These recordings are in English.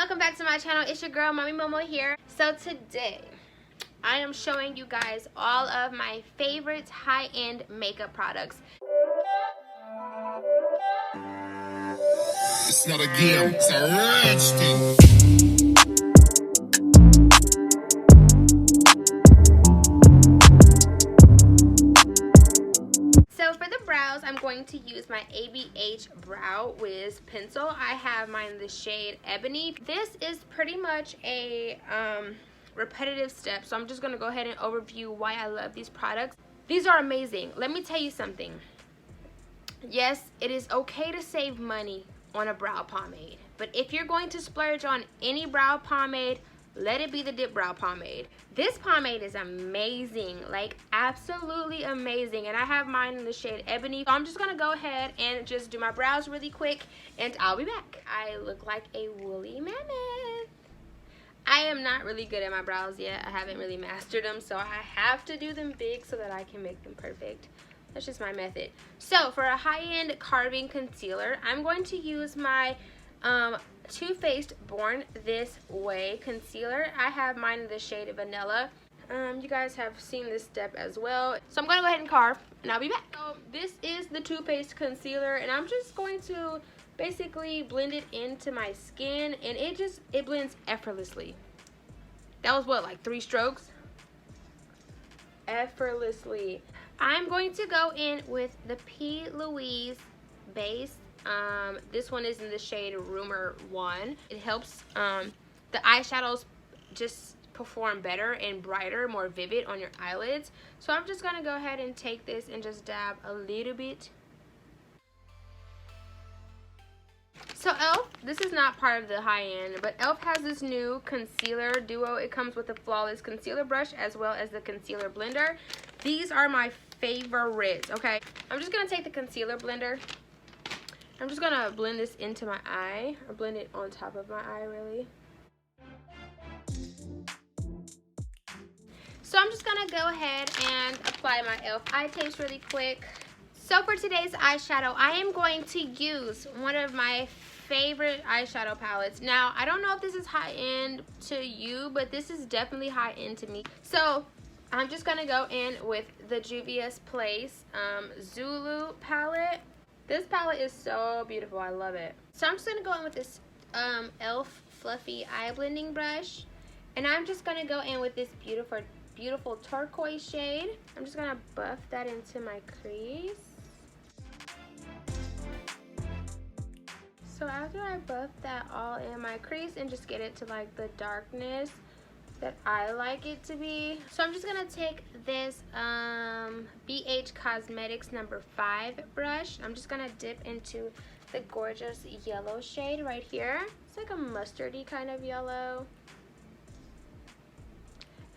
welcome back to my channel. It's your girl Mommy Momo here. So today I am showing you guys all of my favorite high-end makeup products. It's not a game, it's a rich thing. So for the brows, I'm going to use my ABH Brow Wiz pencil. I have mine in the shade Ebony. This is pretty much a repetitive step, so I'm just going to go ahead and overview why I love these products. These are amazing. Let me tell you something. Yes, it is okay to save money on a brow pomade, but if you're going to splurge on any brow pomade, let it be the dip brow pomade. This pomade is amazing, like absolutely amazing, and I have mine in the shade Ebony. So I'm just gonna go ahead and just do my brows really quick and I'll be back. I look like a woolly mammoth. I am not really good at my brows yet. I haven't really mastered them, so I have to do them big so that I can make them perfect. That's just my method. So for a high-end carving concealer, I'm going to use my Too Faced Born This Way concealer. I have mine in the shade Vanilla. You guys have seen this step as well. So I'm going to go ahead and carve and I'll be back. So this is the Too Faced concealer, and I'm just going to basically blend it into my skin, and it blends effortlessly. That was what, like 3 strokes? Effortlessly. I'm going to go in with the P. Louise base. This one is in the shade Rumor 1. It helps the eyeshadows just perform better and brighter, more vivid on your eyelids. So I'm just going to go ahead and take this and just dab a little bit. So e.l.f., this is not part of the high end, but e.l.f. has this new concealer duo. It comes with a flawless concealer brush as well as the concealer blender. These are my favorites, okay? I'm just going to take the concealer blender. I'm just going to blend this into my eye, or blend it on top of my eye, really. So I'm just going to go ahead and apply my e.l.f. eye tapes really quick. So for today's eyeshadow, I am going to use one of my favorite eyeshadow palettes. Now, I don't know if this is high-end to you, but this is definitely high-end to me. So I'm just going to go in with the Juvia's Place Zulu palette. This palette is so beautiful. I love it. So I'm just going to go in with this e.l.f. Fluffy Eye Blending Brush. And I'm just going to go in with this beautiful turquoise shade. I'm just going to buff that into my crease. So after I buff that all in my crease and just get it to like the darkness that I like it to be. So I'm just gonna take this BH Cosmetics number 5 brush. I'm just gonna dip into the gorgeous yellow shade right here. It's like a mustardy kind of yellow.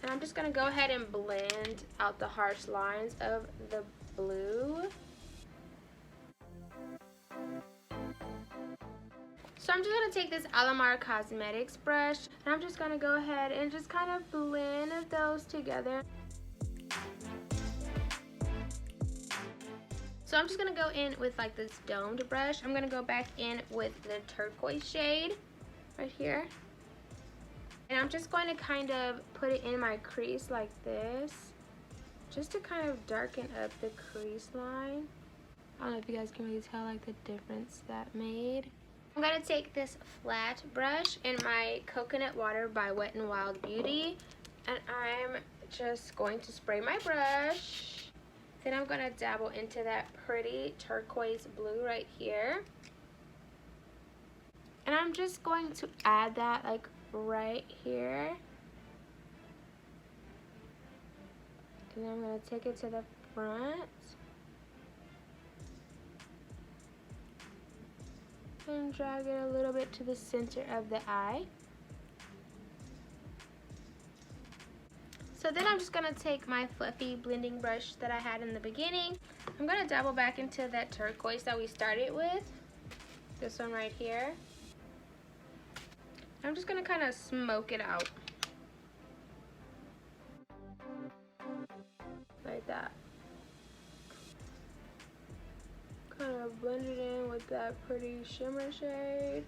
And I'm just gonna go ahead and blend out the harsh lines of the blue. So I'm just going to take this Alamar Cosmetics brush, and I'm just going to go ahead and just kind of blend those together. So I'm just going to go in with like this domed brush. I'm going to go back in with the turquoise shade right here. And I'm just going to kind of put it in my crease like this, just to kind of darken up the crease line. I don't know if you guys can really tell like the difference that made. I'm going to take this flat brush in my Coconut Water by Wet n Wild Beauty, and I'm just going to spray my brush. Then I'm going to dabble into that pretty turquoise blue right here. And I'm just going to add that like right here. And then I'm going to take it to the front. And drag it a little bit to the center of the eye. So then I'm just going to take my fluffy blending brush that I had in the beginning. I'm going to dabble back into that turquoise that we started with. This one right here. I'm just going to kind of smoke it out. Like that. Kind of blend it in with that pretty shimmer shade.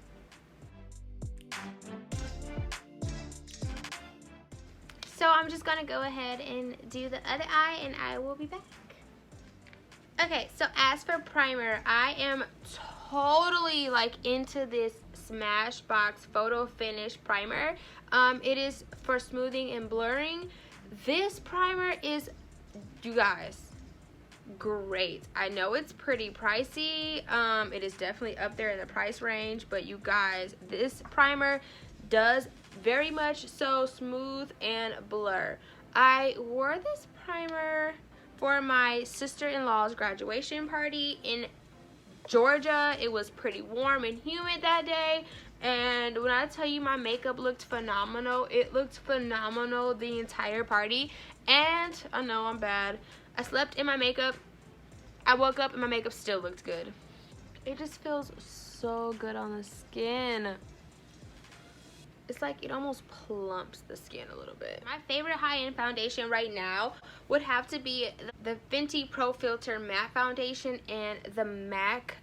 So I'm just gonna go ahead and do the other eye and I will be back. Okay, so as for primer, I am totally like into this Smashbox Photo Finish primer. It is for smoothing and blurring. This primer is, you guys, great. I know it's pretty pricey. It is definitely up there in the price range, but you guys, this primer does very much so smooth and blur. I wore this primer for my sister-in-law's graduation party in Georgia. It was pretty warm and humid that day, and when I tell you my makeup looked phenomenal, it looked phenomenal the entire party. And I know I'm bad, I slept in my makeup, I woke up and my makeup still looked good. It just feels so good on the skin. It's like it almost plumps the skin a little bit. My favorite high-end foundation right now would have to be the Fenty Pro Filter Matte Foundation and the M.A.C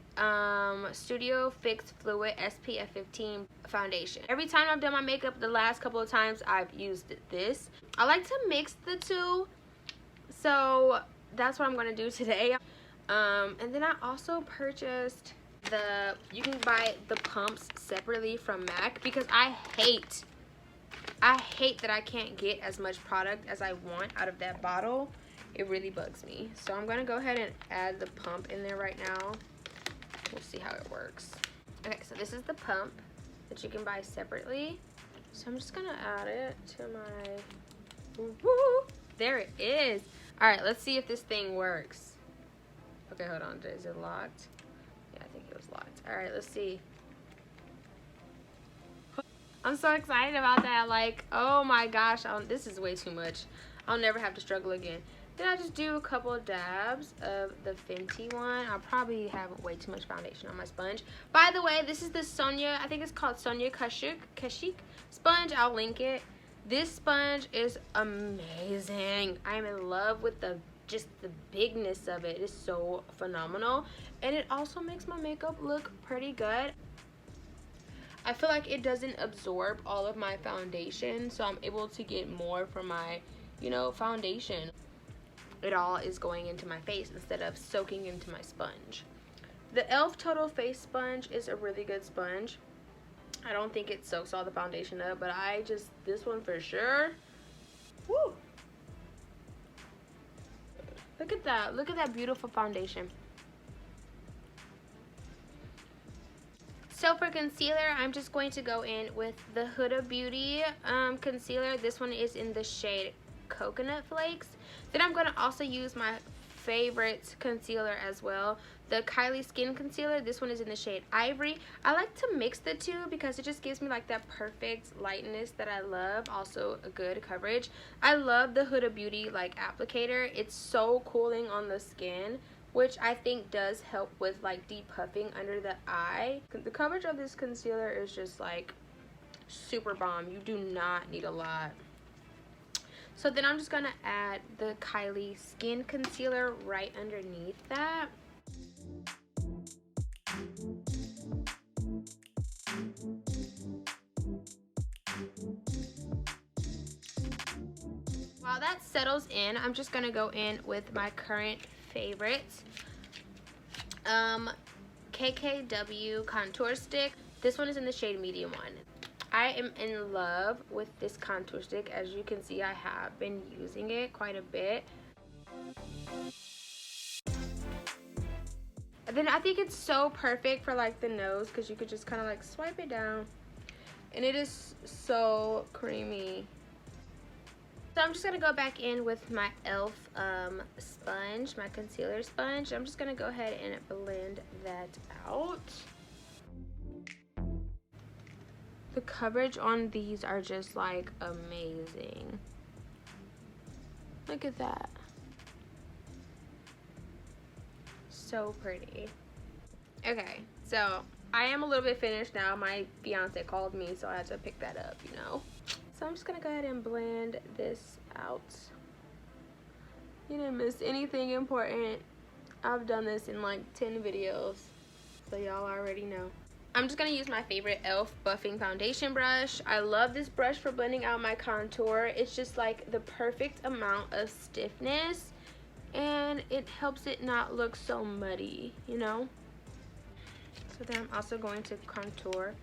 Studio Fix Fluid SPF 15 foundation. Every time I've done my makeup, the last couple of times I've used this. I like to mix the two, so that's what I'm going to do today. And then I also purchased you can buy the pumps separately from M.A.C because I hate that I can't get as much product as I want out of that bottle. It really bugs me. So I'm gonna go ahead and add the pump in there right now. We'll see how it works. Okay, so this is the pump that you can buy separately. So I'm just gonna add it to my, woo, there it is. All right, let's see if this thing works. Okay, hold on, is it locked? Yeah, I think it was locked. All right, let's see. I'm so excited about that. Like, oh my gosh, this is way too much. I'll never have to struggle again. Then I just do a couple of dabs of the Fenty one. I'll probably have way too much foundation on my sponge. By the way, this is the Sonia, I think it's called Sonia Kashuk sponge. I'll link it. This sponge is amazing. I'm in love with just the bigness of it. It's so phenomenal, and it also makes my makeup look pretty good. I feel like it doesn't absorb all of my foundation, so I'm able to get more from my, you know, foundation. It all is going into my face instead of soaking into my sponge. The e.l.f. Total Face Sponge is a really good sponge. I don't think it soaks all the foundation up, but this one for sure. Woo! Look at that. Look at that beautiful foundation. So for concealer, I'm just going to go in with the Huda Beauty concealer. This one is in the shade Coconut Flakes. Then I'm going to also use my favorite concealer as well, the Kylie Skin Concealer. This one is in the shade Ivory. I like to mix the two because it just gives me like that perfect lightness that I love. Also a good coverage. I love the Huda Beauty like applicator. It's so cooling on the skin, which I think does help with like depuffing under the eye. The coverage of this concealer is just like super bomb. You do not need a lot. So then I'm just gonna add the Kylie Skin Concealer right underneath that. While that settles in, I'm just gonna go in with my current favorites. KKW contour stick. This one is in the shade Medium 1. I am in love with this contour stick. As you can see, I have been using it quite a bit. And then I think it's so perfect for like the nose because you could just kind of like swipe it down. And it is so creamy. So I'm just going to go back in with my e.l.f. Sponge, my concealer sponge. I'm just going to go ahead and blend that out. The coverage on these are just like amazing. Look at that. So pretty. Okay, so I am a little bit finished now. My fiance called me, so I had to pick that up, you know. So I'm just gonna go ahead and blend this out. You didn't miss anything important. I've done this in like 10 videos, so y'all already know. I'm just going to use my favorite e.l.f. buffing foundation brush. I love this brush for blending out my contour. It's just like the perfect amount of stiffness, and it helps it not look so muddy, you know? So then I'm also going to contour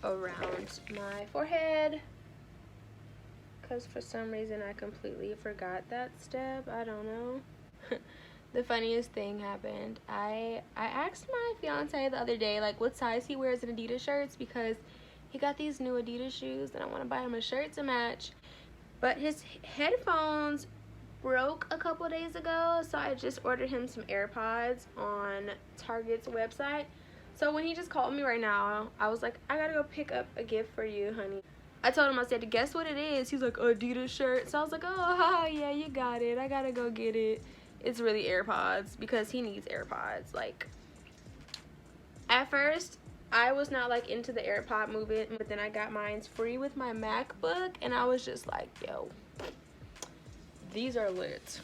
around my forehead, because for some reason I completely forgot that step. I don't know. The funniest thing happened. I asked my fiance the other day like what size he wears in Adidas shirts, because he got these new Adidas shoes and I want to buy him a shirt to match, but his headphones broke a couple days ago, so I just ordered him some AirPods on Target's website. So when he just called me right now, I was like, I gotta go pick up a gift for you, honey. I told him, I said, guess what it is? He's like, Adidas shirt. So I was like, oh yeah, you got it. I gotta go get it. It's really AirPods, because he needs AirPods. Like, at first I was not like into the AirPod movement, but then I got mines free with my MacBook, and I was just like, yo, these are lit.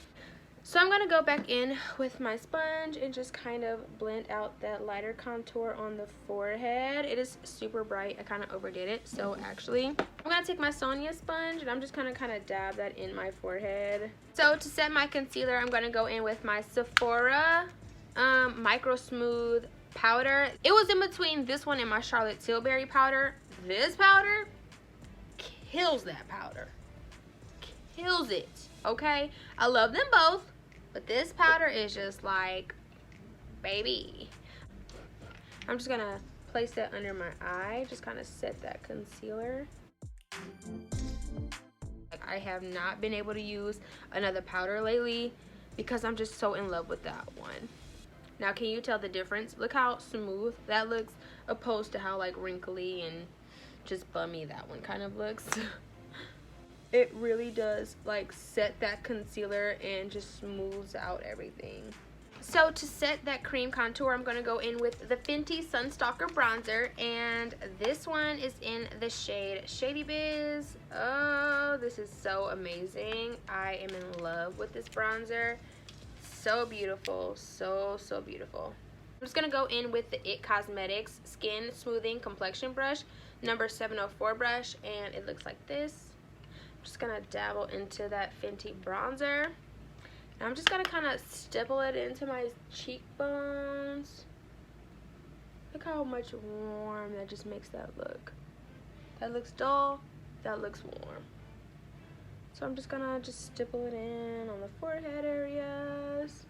So I'm gonna go back in with my sponge and just kind of blend out that lighter contour on the forehead. It is super bright. I kind of overdid it. So actually, I'm gonna take my Sonia sponge and I'm just gonna kind of dab that in my forehead. So to set my concealer, I'm gonna go in with my Sephora Micro Smooth powder. It was in between this one and my Charlotte Tilbury powder. This powder kills that powder. Kills it. Okay, I love them both, but this powder is just like, baby. I'm just gonna place that under my eye, just kind of set that concealer. I have not been able to use another powder lately because I'm just so in love with that one. Now, can you tell the difference? Look how smooth that looks opposed to how like wrinkly and just bummy that one kind of looks. It really does like set that concealer and just smooths out everything. So to set that cream contour, I'm going to go in with the Fenty Sunstalker bronzer, and this one is in the shade Shady Biz. Oh, this is so amazing. I am in love with this bronzer. So beautiful, so beautiful. I'm just going to go in with the IT Cosmetics Skin Smoothing Complexion Brush, number 704 brush, and it looks like this. Just gonna dabble into that Fenty bronzer, and I'm just gonna kind of stipple it into my cheekbones. Look how much warm that just makes that look. That looks dull, that looks warm. So I'm just gonna stipple it in on the forehead areas.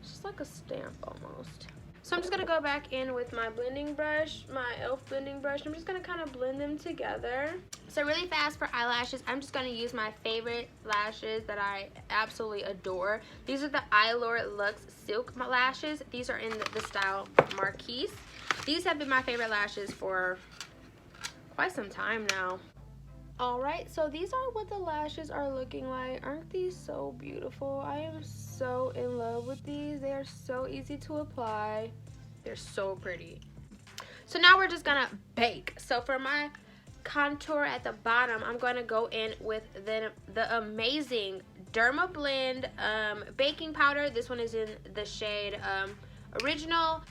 It's just like a stamp almost. So I'm just gonna go back in with my blending brush, my e.l.f. blending brush. I'm just gonna kind of blend them together. So really fast for eyelashes, I'm just gonna use my favorite lashes that I absolutely adore. These are the Eylure Luxe Silk lashes. These are in the style Marquise. These have been my favorite lashes for quite some time now. Alright, so these are what the lashes are looking like. Aren't these so beautiful? I am so in love with these. They are so easy to apply. They're so pretty. So now we're just gonna bake. So for my contour at the bottom, I'm gonna go in with the amazing Derma Blend baking powder. This one is in the shade Original.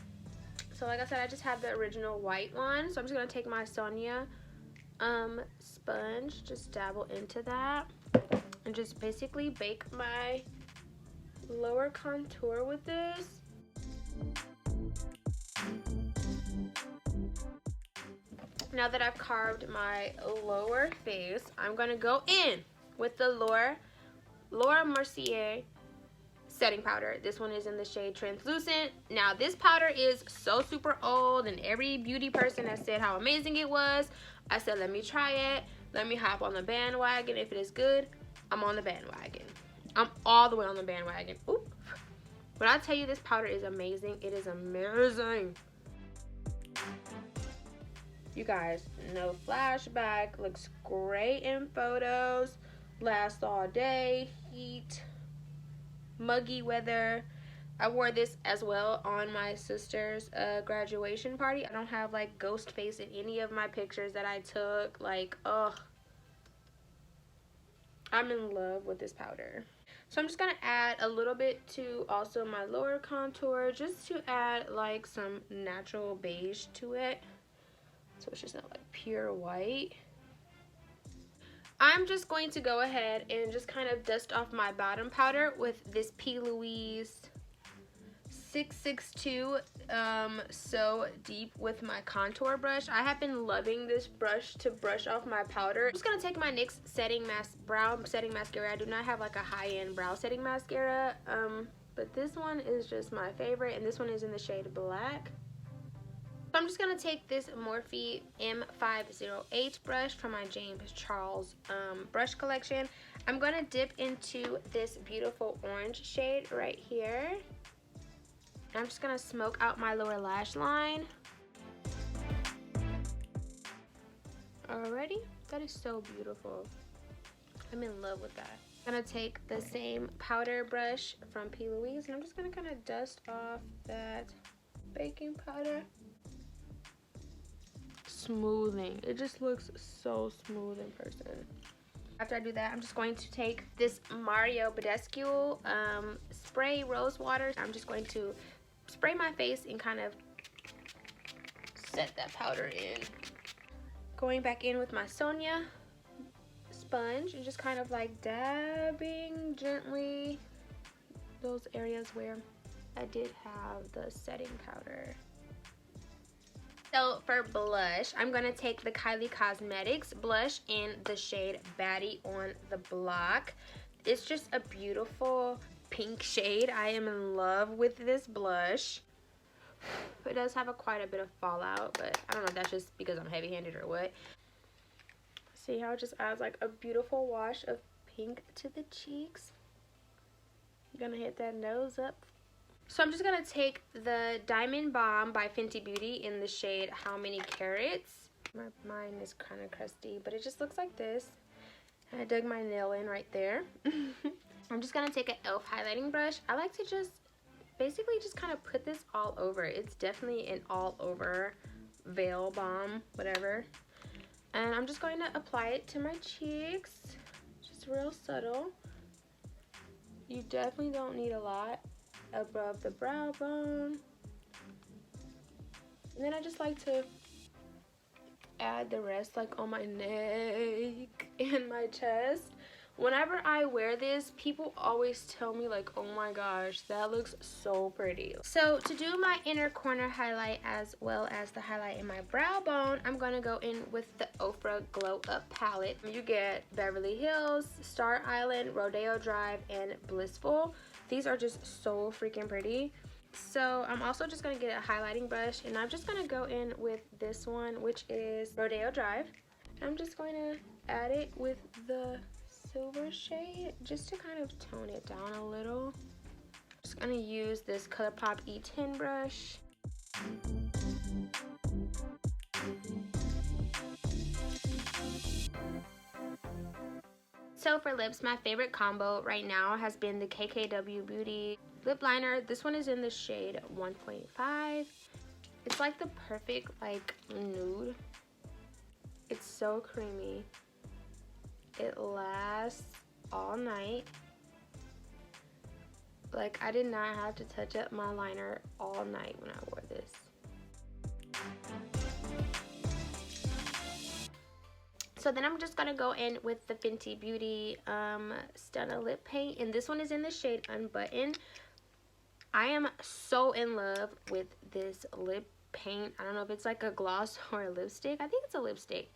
So like I said, I just have the original white one. So I'm just gonna take my Sonia sponge, just dabble into that, and just basically bake my lower contour with this. Now that I've carved my lower face, I'm gonna go in with the Laura Mercier setting powder. This one is in the shade Translucent. Now this powder is so super old, and every beauty person has said how amazing it was. I said, let me try it. Let me hop on the bandwagon. If it is good, I'm on the bandwagon. I'm all the way on the bandwagon. Oop. But I tell you, this powder is amazing. It is amazing. You guys, no flashback. Looks great in photos. Lasts all day. Heat. Muggy weather. I wore this as well on my sister's graduation party. I don't have like ghost face in any of my pictures that I took. Like, ugh. I'm in love with this powder. So I'm just going to add a little bit to also my lower contour, just to add like some natural beige to it. so it's just not like pure white. I'm just going to go ahead and just kind of dust off my bottom powder with this P. Louise 662 So Deep with my contour brush. I have been loving this brush to brush off my powder. I'm just going to take my NYX brow setting mascara. I do not have like a high-end brow setting mascara, but this one is just my favorite, and this one is in the shade Black. So I'm just going to take this Morphe M508 brush from my James Charles brush collection. I'm going to dip into this beautiful orange shade right here. I'm just going to smoke out my lower lash line. Alrighty, that is so beautiful. I'm in love with that. I'm going to take the same powder brush from P. Louise, and I'm just going to kind of dust off that baking powder. Smoothing. It just looks so smooth in person. After I do that, I'm just going to take this Mario Badescu spray rose water. I'm just going to spray my face and kind of set that powder in. Going back in with my Sonia sponge and just kind of like dabbing gently those areas where I did have the setting powder. So for blush, I'm going to take the Kylie Cosmetics blush in the shade Baddie on the Block. It's just a beautiful pink shade. I am in love with this blush. It does have quite a bit of fallout, but I don't know if that's just because I'm heavy-handed or what. See how it just adds like a beautiful wash of pink to the cheeks. I'm going to hit that nose up. So I'm just going to take the Diamond Bomb by Fenty Beauty in the shade How Many Carats. Mine is kind of crusty, but it just looks like this. And I dug my nail in right there. I'm just going to take an e.l.f. highlighting brush. I like to just basically just kind of put this all over. It's definitely an all over veil bomb, whatever. And I'm just going to apply it to my cheeks. Just real subtle. You definitely don't need a lot above the brow bone. And then I just like to add the rest like on my neck and my chest. Whenever I wear this, people always tell me like, oh my gosh, that looks so pretty. So to do my inner corner highlight as well as the highlight in my brow bone, I'm going to go in with the Ofra Glow Up palette. You get Beverly Hills, Star Island, Rodeo Drive, and Blissful. These are just so freaking pretty. So I'm also just going to get a highlighting brush, and I'm just going to go in with this one, which is Rodeo Drive. I'm just going to add it with the silver shade just to kind of tone it down a little. Just going to use this ColourPop E10 brush. So for lips, my favorite combo right now has been the KKW Beauty lip liner. This one is in the shade 1.5. It's like the perfect like nude. It's so creamy. It lasts all night. Like, I did not have to touch up my liner all night when I wore this. So then I'm just going to go in with the Fenty Beauty Stunna Lip Paint. And this one is in the shade Unbuttoned. I am so in love with this lip paint. I don't know if it's like a gloss or a lipstick. I think it's a lipstick.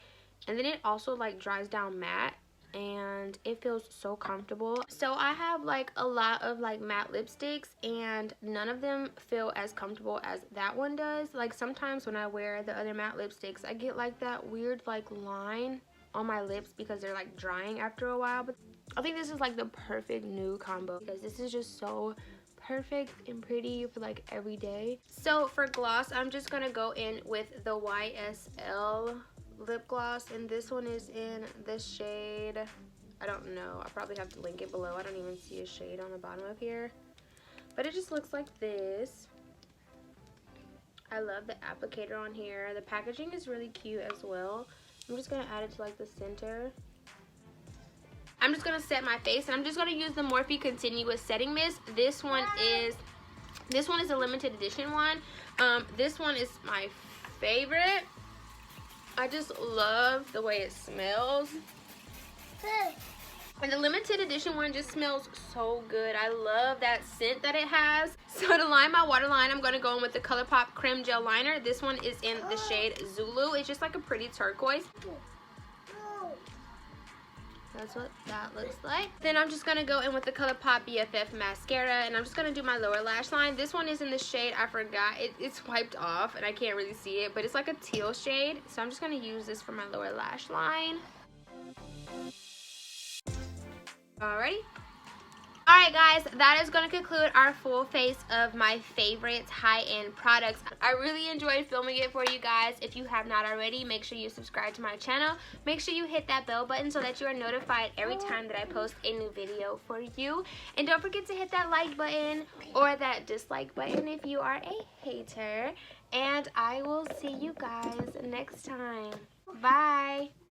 And then it also like dries down matte. And it feels so comfortable. So I have like a lot of like matte lipsticks, and none of them feel as comfortable as that one does. Like sometimes when I wear the other matte lipsticks, I get like that weird like line on my lips because they're like drying after a while. But I think this is like the perfect nude combo because this is just so perfect and pretty for like every day. So for gloss, I'm just gonna go in with the YSL lip gloss, and this one is in the shade, I don't know, I'll probably have to link it below. I don't even see a shade on the bottom of here, but it just looks like this. I love the applicator on here. The packaging is really cute as well. I'm just gonna add it to like the center. I'm just gonna set my face, and I'm just gonna use the Morphe Continuous Setting Mist. This one is a limited edition one. This one is my favorite. I just love the way it smells. And the limited edition one just smells so good. I love that scent that it has. So to line my waterline, I'm going to go in with the ColourPop Creme Gel Liner. This one is in the shade Zulu. It's just like a pretty turquoise. That's what that looks like. Then I'm just going to go in with the ColourPop BFF Mascara. And I'm just going to do my lower lash line. This one is in the shade, I forgot. It's wiped off and I can't really see it. But it's like a teal shade. So I'm just going to use this for my lower lash line. Alrighty. Alright guys, that is going to conclude our full face of my favorite high-end products. I really enjoyed filming it for you guys. If you have not already, make sure you subscribe to my channel. Make sure you hit that bell button so that you are notified every time that I post a new video for you. And don't forget to hit that like button or that dislike button if you are a hater. And I will see you guys next time. Bye!